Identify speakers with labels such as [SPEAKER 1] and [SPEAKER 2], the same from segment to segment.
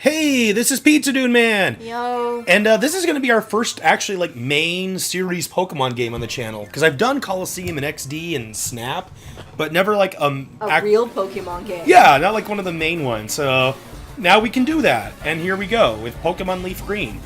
[SPEAKER 1] Hey, this is Pizza Dune Man!
[SPEAKER 2] Yo.
[SPEAKER 1] And this is going to be our first, actually, main series Pokemon game on the channel. Because I've done Coliseum and XD and Snap, but never,
[SPEAKER 2] a real Pokemon game.
[SPEAKER 1] Yeah, not like one of the main ones. So now we can do that. And here we go with Pokemon LeafGreen.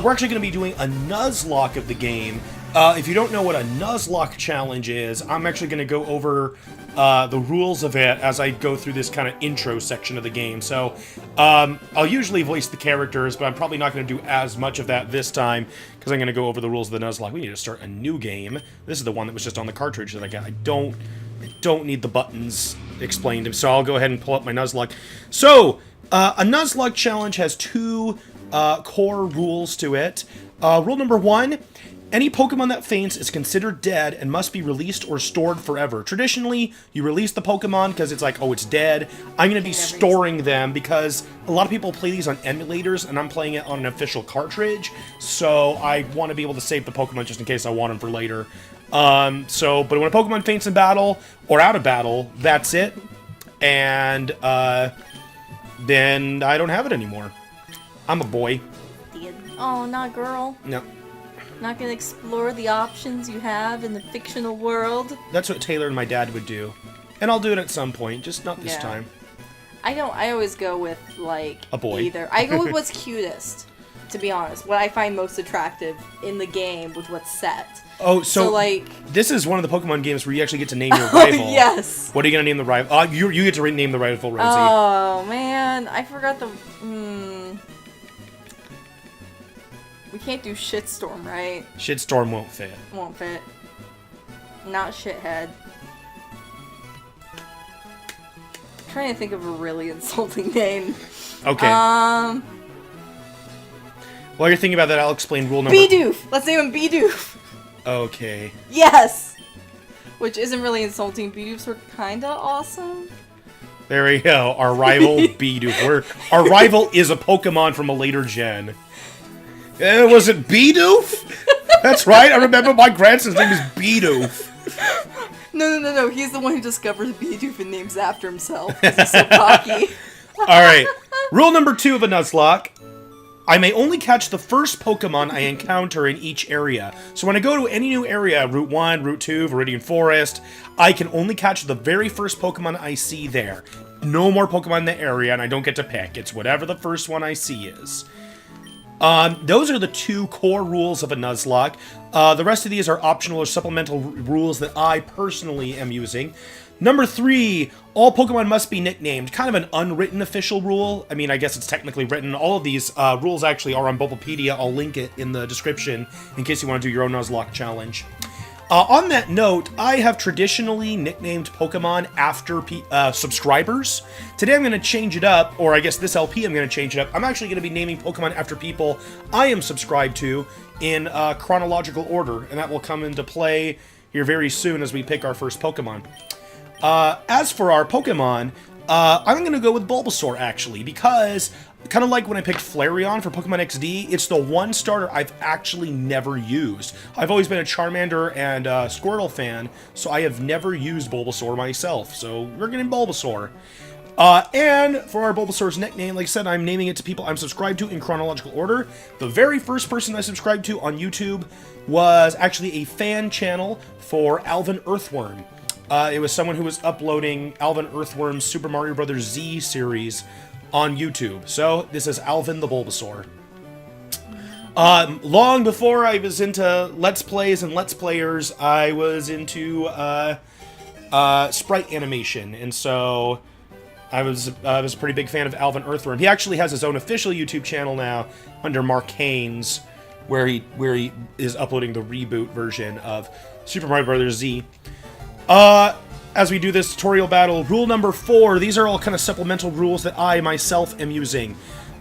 [SPEAKER 1] We're actually going to be doing a Nuzlocke of the game. If you don't know what a Nuzlocke challenge is, I'm actually going to go over the rules of it as I go through this kind of intro section of the game. So I'll usually voice the characters, but I'm probably not going to do as much of that this time because I'm going to go over the rules of the Nuzlocke. We need to start a new game. This is the one that was just on the cartridge that I got. I don't need the buttons explained, so I'll go ahead and pull up my Nuzlocke. So a Nuzlocke challenge has two core rules to it. Rule number 1. Any Pokemon that faints is considered dead and must be released or stored forever. Traditionally, you release the Pokemon because it's like, oh, it's dead. I'm going to be storing them because a lot of people play these on emulators, and I'm playing it on an official cartridge, so I want to be able to save the Pokemon just in case I want them for later. But when a Pokemon faints in battle, or out of battle, that's it, and then I don't have it anymore. I'm a boy.
[SPEAKER 2] Oh, not girl.
[SPEAKER 1] No.
[SPEAKER 2] Not gonna explore the options you have in the fictional world.
[SPEAKER 1] That's what Taylor and my dad would do. And I'll do it at some point, just not this time.
[SPEAKER 2] I always go with,
[SPEAKER 1] a boy.
[SPEAKER 2] Either. I go with what's cutest, to be honest. What I find most attractive in the game with what's set.
[SPEAKER 1] Oh, so this is one of the Pokemon games where you actually get to name your rival.
[SPEAKER 2] Yes!
[SPEAKER 1] What are you gonna name the rival? You get to name the rival, Rosie.
[SPEAKER 2] Oh, man. I forgot the... We can't do Shitstorm, right?
[SPEAKER 1] Shitstorm won't fit.
[SPEAKER 2] Won't fit. Not Shithead. I'm trying to think of a really insulting name.
[SPEAKER 1] Okay. While you're thinking about that, I'll explain rule number...
[SPEAKER 2] Bidoof! Let's name him Bidoof!
[SPEAKER 1] Okay.
[SPEAKER 2] Yes! Which isn't really insulting. Bidoofs were kinda awesome.
[SPEAKER 1] There we go. Our rival, Bidoof. Our rival is a Pokemon from a later gen. Was it Bidoof? That's right. I remember my grandson's name is Bidoof.
[SPEAKER 2] No. He's the one who discovers Bidoof and names after himself. He's so cocky.
[SPEAKER 1] Alright. Rule number 2 of a Nuzlocke. I may only catch the first Pokemon I encounter in each area. So when I go to any new area, Route 1, Route 2, Viridian Forest, I can only catch the very first Pokemon I see there. No more Pokemon in the area, and I don't get to pick. It's whatever the first one I see is. Those are the two core rules of a Nuzlocke. The rest of these are optional or supplemental rules that I personally am using. Number 3, all Pokemon must be nicknamed. Kind of an unwritten official rule. I mean, I guess it's technically written. All of these rules actually are on Bulbapedia. I'll link it in the description in case you want to do your own Nuzlocke challenge. On that note, I have traditionally nicknamed Pokemon after subscribers. Today I'm going to change it up, or I guess this LP I'm going to change it up. I'm actually going to be naming Pokemon after people I am subscribed to in chronological order, and that will come into play here very soon as we pick our first Pokemon. As for our Pokemon, I'm going to go with Bulbasaur, actually, because... kind of like when I picked Flareon for Pokemon XD, it's the one starter I've actually never used. I've always been a Charmander and Squirtle fan, so I have never used Bulbasaur myself, so we're getting Bulbasaur. And for our Bulbasaur's nickname, like I said, I'm naming it to people I'm subscribed to in chronological order. The very first person I subscribed to on YouTube was actually a fan channel for Alvin Earthworm. It was someone who was uploading Alvin Earthworm's Super Mario Bros. Z series on YouTube. So, this is Alvin the Bulbasaur. Long before I was into Let's Plays and Let's Players, I was into sprite animation, and so I was a pretty big fan of Alvin Earthworm. He actually has his own official YouTube channel now under Mark Haynes, where he is uploading the reboot version of Super Mario Bros. Z. As we do this tutorial battle, rule number 4, these are all kind of supplemental rules that I myself am using.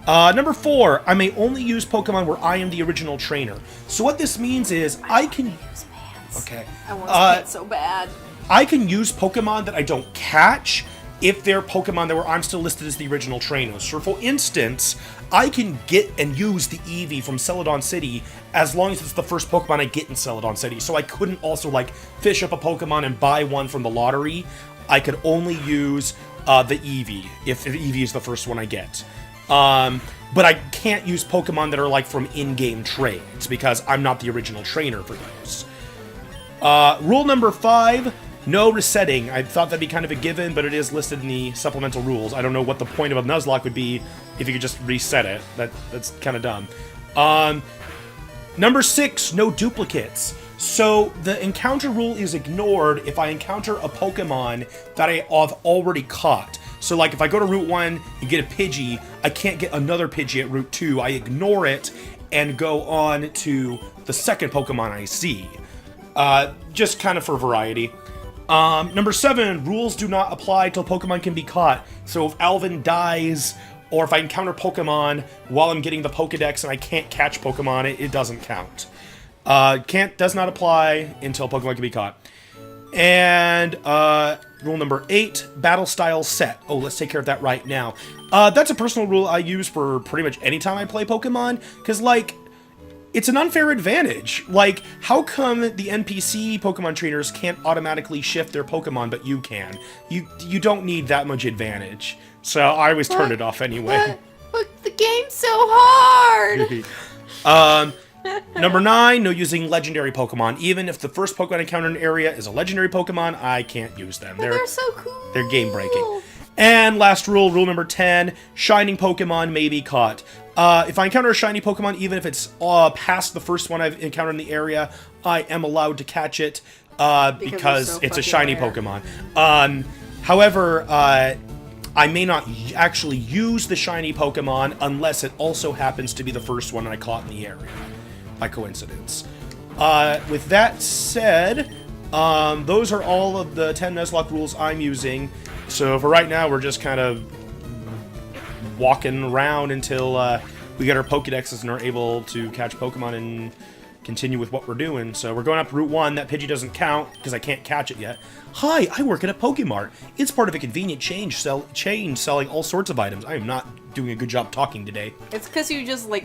[SPEAKER 1] Number 4, I may only use Pokemon where I am the original trainer. So what this means is I can use
[SPEAKER 2] Pants.
[SPEAKER 1] Okay.
[SPEAKER 2] I want Pants so bad.
[SPEAKER 1] I can use Pokemon that I don't catch if they're Pokemon that where I'm still listed as the original trainer. So for instance, I can get and use the Eevee from Celadon City as long as it's the first Pokemon I get in Celadon City. So I couldn't also fish up a Pokemon and buy one from the lottery. I could only use the Eevee if the Eevee is the first one I get. But I can't use Pokemon that are like from in-game trades because I'm not the original trainer for those. Rule number 5, no resetting. I thought that'd be kind of a given, but it is listed in the supplemental rules. I don't know what the point of a Nuzlocke would be if you could just reset it. That's kind of dumb. Number 6, no duplicates. So the encounter rule is ignored if I encounter a Pokemon that I have already caught. So like if I go to Route 1 and get a Pidgey, I can't get another Pidgey at Route 2. I ignore it and go on to the second Pokemon I see. Just kind of for variety. Number 7, rules do not apply till Pokemon can be caught. So if Alvin dies, or if I encounter Pokemon while I'm getting the Pokedex and I can't catch Pokemon, it doesn't count. Does not apply until Pokemon can be caught. And rule number 8, battle style set. Oh, let's take care of that right now. That's a personal rule I use for pretty much any time I play Pokemon, because, like, it's an unfair advantage. Like, how come the NPC Pokemon trainers can't automatically shift their Pokemon, but you can? You don't need that much advantage. So I always turn it off anyway.
[SPEAKER 2] But the game's so hard!
[SPEAKER 1] Number 9, no using legendary Pokemon. Even if the first Pokemon encounter in an area is a legendary Pokemon, I can't use them.
[SPEAKER 2] They're so cool.
[SPEAKER 1] They're game breaking. And last rule number 10, shining Pokemon may be caught. If I encounter a shiny Pokemon, even if it's past the first one I've encountered in the area, I am allowed to catch it because
[SPEAKER 2] so
[SPEAKER 1] it's a shiny
[SPEAKER 2] rare.
[SPEAKER 1] Pokemon. However, I may not actually use the shiny Pokemon unless it also happens to be the first one I caught in the area, by coincidence. With that said, those are all of the 10 Nuzlocke rules I'm using. So for right now, we're just kind of walking around until we get our Pokedexes and are able to catch Pokemon and continue with what we're doing. So we're going up Route 1. That Pidgey doesn't count because I can't catch it yet. Hi, I work at a Pokemart. It's part of a convenient chain selling all sorts of items. I am not doing a good job talking today.
[SPEAKER 2] It's because you just, like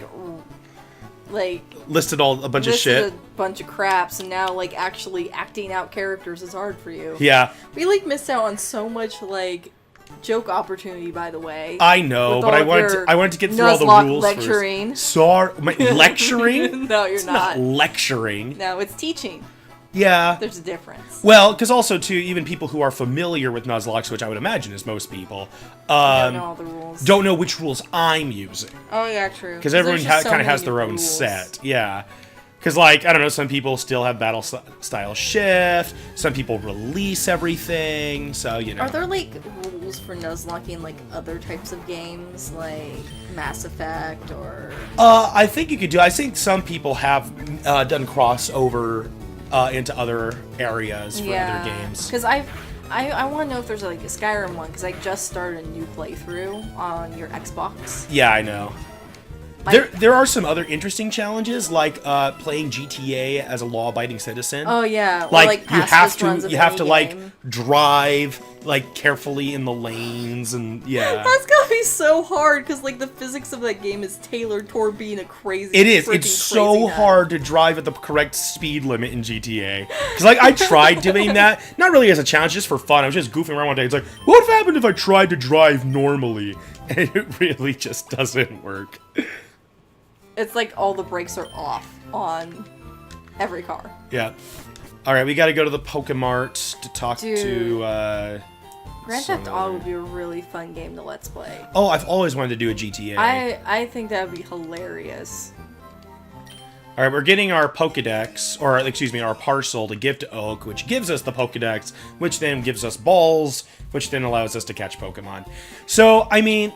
[SPEAKER 1] listed a bunch of shit.
[SPEAKER 2] a bunch of craps, and now, like, actually acting out characters is hard for you.
[SPEAKER 1] Yeah.
[SPEAKER 2] We, like, missed out on so much, like, joke opportunity, by the way.
[SPEAKER 1] I know, but I wanted to get through all the
[SPEAKER 2] Nuzlocke
[SPEAKER 1] rules
[SPEAKER 2] lecturing.
[SPEAKER 1] first. Sorry, lecturing?
[SPEAKER 2] No, you're
[SPEAKER 1] it's
[SPEAKER 2] not.
[SPEAKER 1] Lecturing.
[SPEAKER 2] No, it's teaching.
[SPEAKER 1] Yeah.
[SPEAKER 2] There's a difference.
[SPEAKER 1] Well, because also, too, even people who are familiar with Nuzlocke, which I would imagine is most people,
[SPEAKER 2] Don't know all the rules.
[SPEAKER 1] don't know which rules I'm using.
[SPEAKER 2] Oh, yeah, true.
[SPEAKER 1] Because everyone
[SPEAKER 2] there's just so
[SPEAKER 1] kind of has
[SPEAKER 2] many
[SPEAKER 1] their own
[SPEAKER 2] rules.
[SPEAKER 1] set. Yeah. Because, like, I don't know, some people still have battle style shift, some people release everything, so, you know.
[SPEAKER 2] Are there, like, rules for Nuzlocking, like, other types of games, like Mass Effect, or...
[SPEAKER 1] I think you could do... I think some people have done crossover into other areas for other games.
[SPEAKER 2] Because I want to know if there's, like, a Skyrim one, because I just started a new playthrough on your Xbox.
[SPEAKER 1] Yeah, I know. There are some other interesting challenges, like playing GTA as a law-abiding citizen.
[SPEAKER 2] Oh yeah,
[SPEAKER 1] like
[SPEAKER 2] or,
[SPEAKER 1] you have to
[SPEAKER 2] game.
[SPEAKER 1] like drive like carefully in the lanes, and yeah.
[SPEAKER 2] That's gotta be so hard because like the physics of that game is tailored toward being a crazy.
[SPEAKER 1] It is. It's so hard to drive at the correct speed limit in GTA. Because like I tried doing that, not really as a challenge, just for fun. I was just goofing around one day. It's like, what would happen if I tried to drive normally? And it really just doesn't work.
[SPEAKER 2] It's like all the brakes are off on every car.
[SPEAKER 1] Yeah. All right, we got to go to the Pokemart to talk to.
[SPEAKER 2] Grand Theft Auto would be a really fun game to let's play.
[SPEAKER 1] Oh, I've always wanted to do a GTA.
[SPEAKER 2] I think that would be hilarious.
[SPEAKER 1] All right, we're getting our Pokedex, or excuse me, our parcel to give to Oak, which gives us the Pokedex, which then gives us balls, which then allows us to catch Pokemon. So, I mean,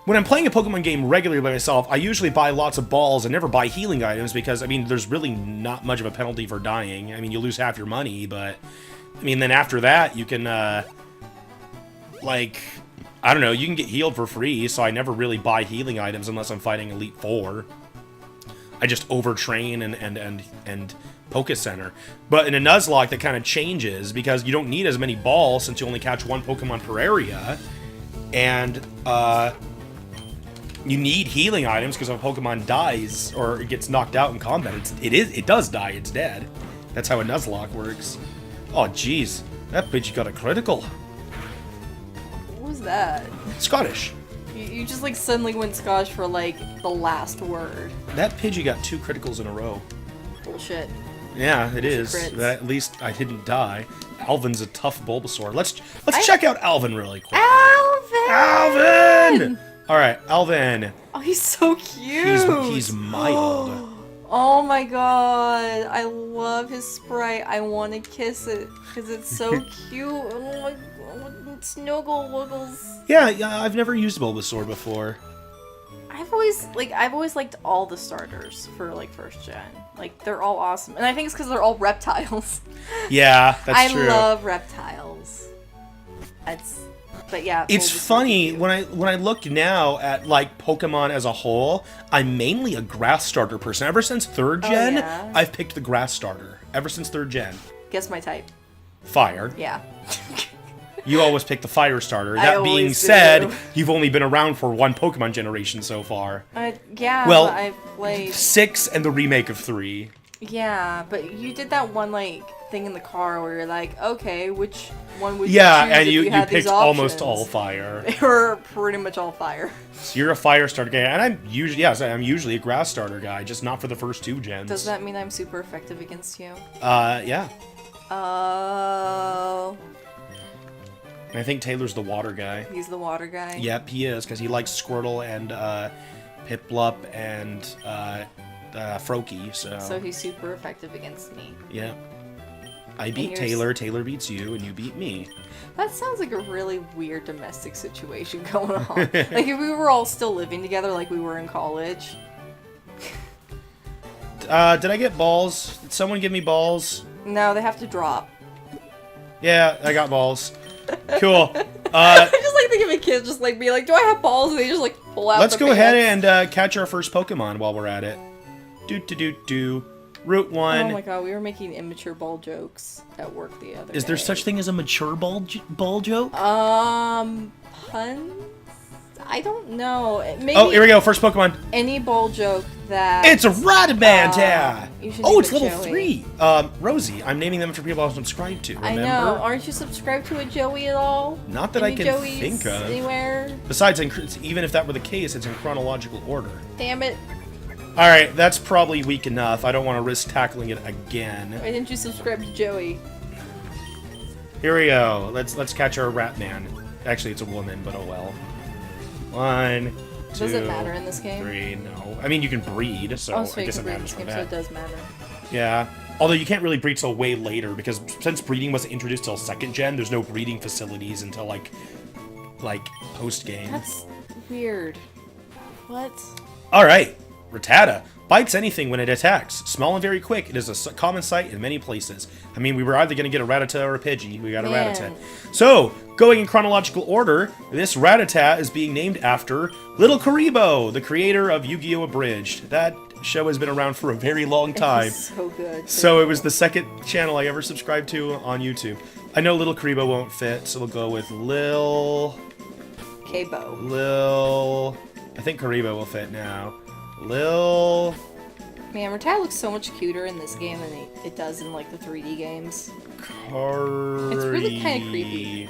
[SPEAKER 1] when I'm playing a Pokemon game regularly by myself, I usually buy lots of balls and never buy healing items because, I mean, there's really not much of a penalty for dying. I mean, you lose half your money, but, I mean, then after that, you can, like, I don't know, you can get healed for free, so I never really buy healing items unless I'm fighting Elite Four. I just overtrain and Poke Center. But in a Nuzlocke, that kind of changes because you don't need as many balls since you only catch one Pokemon per area. And, you need healing items because if a Pokemon dies or it gets knocked out in combat, it does die, it's dead. That's how a Nuzlocke works. Oh, jeez. That bitch got a critical.
[SPEAKER 2] What was that?
[SPEAKER 1] Scottish.
[SPEAKER 2] You just like suddenly went Scotch for like the last word.
[SPEAKER 1] That Pidgey got 2 criticals in a row.
[SPEAKER 2] Bullshit.
[SPEAKER 1] Yeah, it is.
[SPEAKER 2] Crits.
[SPEAKER 1] At least I didn't die. Alvin's a tough Bulbasaur. Let's check out Alvin really quick.
[SPEAKER 2] Alvin!
[SPEAKER 1] Alvin! All right, Alvin.
[SPEAKER 2] Oh, he's so cute.
[SPEAKER 1] He's mild.
[SPEAKER 2] Oh my god, I love his sprite. I want to kiss it because it's so cute. Oh my god, snuggle wuggles.
[SPEAKER 1] Yeah, I've never used Bulbasaur before.
[SPEAKER 2] I've always liked all the starters for like first gen. Like they're all awesome, and I think it's because they're all reptiles.
[SPEAKER 1] Yeah, that's true.
[SPEAKER 2] I love reptiles. But yeah.
[SPEAKER 1] It's funny when I look now at like Pokemon as a whole. I'm mainly a grass starter person. Ever since 3rd gen,
[SPEAKER 2] yeah?
[SPEAKER 1] I've picked the grass starter. Ever since 3rd gen.
[SPEAKER 2] Guess my type.
[SPEAKER 1] Fire.
[SPEAKER 2] Yeah.
[SPEAKER 1] You always pick the fire starter.
[SPEAKER 2] I
[SPEAKER 1] That being
[SPEAKER 2] always
[SPEAKER 1] said,
[SPEAKER 2] do.
[SPEAKER 1] you've only been around for 1 Pokemon generation so far.
[SPEAKER 2] Yeah.
[SPEAKER 1] Well,
[SPEAKER 2] but I've played
[SPEAKER 1] 6 and the remake of 3.
[SPEAKER 2] Yeah, but you did that one like thing in the car where you're like, okay, which one would
[SPEAKER 1] Yeah,
[SPEAKER 2] you choose
[SPEAKER 1] and
[SPEAKER 2] if
[SPEAKER 1] you
[SPEAKER 2] had these
[SPEAKER 1] picked almost
[SPEAKER 2] options?
[SPEAKER 1] all fire.
[SPEAKER 2] They were pretty much all fire.
[SPEAKER 1] So you're a fire starter guy, and I'm usually a grass starter guy, just not for the first 2 gens.
[SPEAKER 2] Does that mean I'm super effective against you?
[SPEAKER 1] Yeah.
[SPEAKER 2] Oh.
[SPEAKER 1] I think Taylor's the water guy.
[SPEAKER 2] He's the water guy?
[SPEAKER 1] Yep, he is, because he likes Squirtle and Piplup and Froakie,
[SPEAKER 2] So he's super effective against me.
[SPEAKER 1] Yeah. I beat Taylor, Taylor beats you, and you beat me.
[SPEAKER 2] That sounds like a really weird domestic situation going on. Like if we were all still living together like we were in college.
[SPEAKER 1] Did I get balls? Did someone give me balls?
[SPEAKER 2] No, they have to drop.
[SPEAKER 1] Yeah, I got balls. Cool.
[SPEAKER 2] I just like thinking of a kid just like be like, do I have balls? And they just like pull out
[SPEAKER 1] Let's
[SPEAKER 2] the
[SPEAKER 1] go ahead
[SPEAKER 2] pants.
[SPEAKER 1] and catch our first Pokemon while we're at it. Do. Route 1.
[SPEAKER 2] Oh my god, we were making immature ball jokes at work the other day.
[SPEAKER 1] Is there such thing as a mature ball joke?
[SPEAKER 2] Puns? I don't know. Maybe
[SPEAKER 1] Oh, here we go. First Pokemon.
[SPEAKER 2] any ball joke that...
[SPEAKER 1] It's a Radamanta!
[SPEAKER 2] you should
[SPEAKER 1] Oh,
[SPEAKER 2] name
[SPEAKER 1] it's
[SPEAKER 2] it
[SPEAKER 1] level
[SPEAKER 2] Joey.
[SPEAKER 1] 3. Rosie. I'm naming them for people I'm subscribed to, remember?
[SPEAKER 2] I know. Aren't you subscribed to a Joey at all?
[SPEAKER 1] Not that I
[SPEAKER 2] Any
[SPEAKER 1] can
[SPEAKER 2] Joeys
[SPEAKER 1] think of.
[SPEAKER 2] Anywhere?
[SPEAKER 1] Besides, even if that were the case, it's in chronological order.
[SPEAKER 2] Damn it.
[SPEAKER 1] Alright, that's probably weak enough. I don't want to risk tackling it again.
[SPEAKER 2] Why didn't you subscribe to Joey?
[SPEAKER 1] Here we go. Let's catch our Ratman. Actually, it's a woman, but oh well. 1, 2,
[SPEAKER 2] Does it matter in this game?
[SPEAKER 1] 3, no. I mean, you can breed, so
[SPEAKER 2] Oh, so
[SPEAKER 1] I
[SPEAKER 2] you
[SPEAKER 1] guess
[SPEAKER 2] can
[SPEAKER 1] it
[SPEAKER 2] breed in
[SPEAKER 1] matters
[SPEAKER 2] this
[SPEAKER 1] for
[SPEAKER 2] game, so it
[SPEAKER 1] that.
[SPEAKER 2] does matter.
[SPEAKER 1] Yeah. Although you can't really breed till way later, because since breeding wasn't introduced till 2nd gen, there's no breeding facilities until, like post-game.
[SPEAKER 2] That's weird. What?
[SPEAKER 1] Alright. Rattata. Bites anything when it attacks. Small and very quick. It is a common sight in many places. I mean, we were either going to get a Rattata or a Pidgey. We got a
[SPEAKER 2] Man.
[SPEAKER 1] Rattata. So, going in chronological order, this Rattata is being named after Little Karibo, the creator of Yu-Gi-Oh! Abridged. That show has been around for a very long time.
[SPEAKER 2] It's so good.
[SPEAKER 1] So it was the 2nd channel I ever subscribed to on YouTube. I know Little Karibo won't fit, so we'll go with Lil...
[SPEAKER 2] K-Bo.
[SPEAKER 1] I think Karibo will fit now. Lil...
[SPEAKER 2] Man, Rattata looks so much cuter in this game than it does in, like, the 3D games. It's really kind of creepy.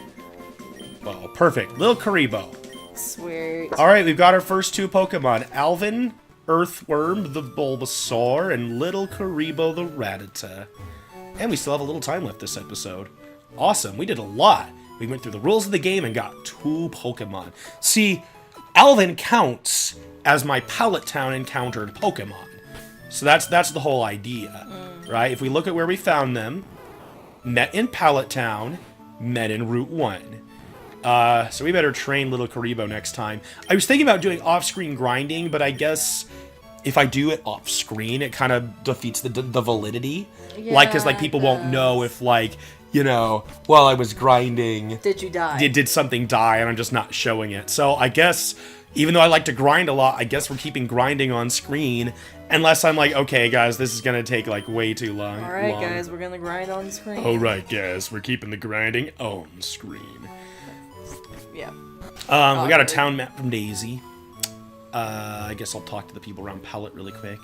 [SPEAKER 1] Well, perfect. Lil Karibo.
[SPEAKER 2] Sweet.
[SPEAKER 1] Alright, we've got our first 2 Pokemon. Alvin, Earthworm, the Bulbasaur, and Little Karibo, the Rattata. And we still have a little time left this episode. Awesome, we did a lot. We went through the rules of the game and got 2 Pokemon. See, Alvin counts as my Pallet Town encountered Pokemon. So that's the whole idea, right? If we look at where we found them, met in Pallet Town, met in Route 1. So we better train Little Karibo next time. I was thinking about doing off-screen grinding, but I guess if I do it off-screen, it kind of defeats the validity.
[SPEAKER 2] Yeah,
[SPEAKER 1] Because people
[SPEAKER 2] it
[SPEAKER 1] won't know if, while I was grinding...
[SPEAKER 2] Did you die?
[SPEAKER 1] Did something die, and I'm just not showing it. So I guess, even though I like to grind a lot, I guess we're keeping grinding on screen. Unless I'm like, okay, guys, this is going to take, way too long.
[SPEAKER 2] Alright, guys, we're gonna grind on screen.
[SPEAKER 1] Alright, guys, we're keeping the grinding on screen.
[SPEAKER 2] Yeah.
[SPEAKER 1] We got a town map from Daisy. I guess I'll talk to the people around Pallet really quick.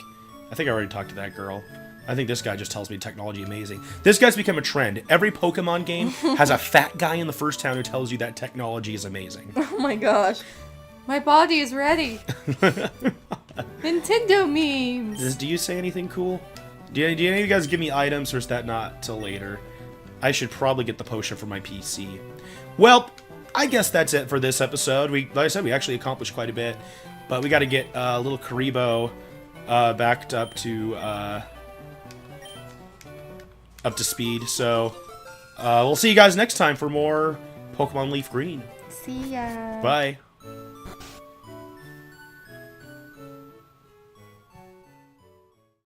[SPEAKER 1] I think I already talked to that girl. I think this guy just tells me technology amazing. This guy's become a trend. Every Pokemon game has a fat guy in the first town who tells you that technology is amazing.
[SPEAKER 2] Oh my gosh. My body is ready. Nintendo memes.
[SPEAKER 1] Do you say anything cool? Do any of you guys give me items, or is that not till later? I should probably get the potion for my PC. Well, I guess that's it for this episode. Like I said, we actually accomplished quite a bit, but we got to get little Karibo backed up to speed. So we'll see you guys next time for more Pokemon Leaf Green.
[SPEAKER 2] See ya.
[SPEAKER 1] Bye.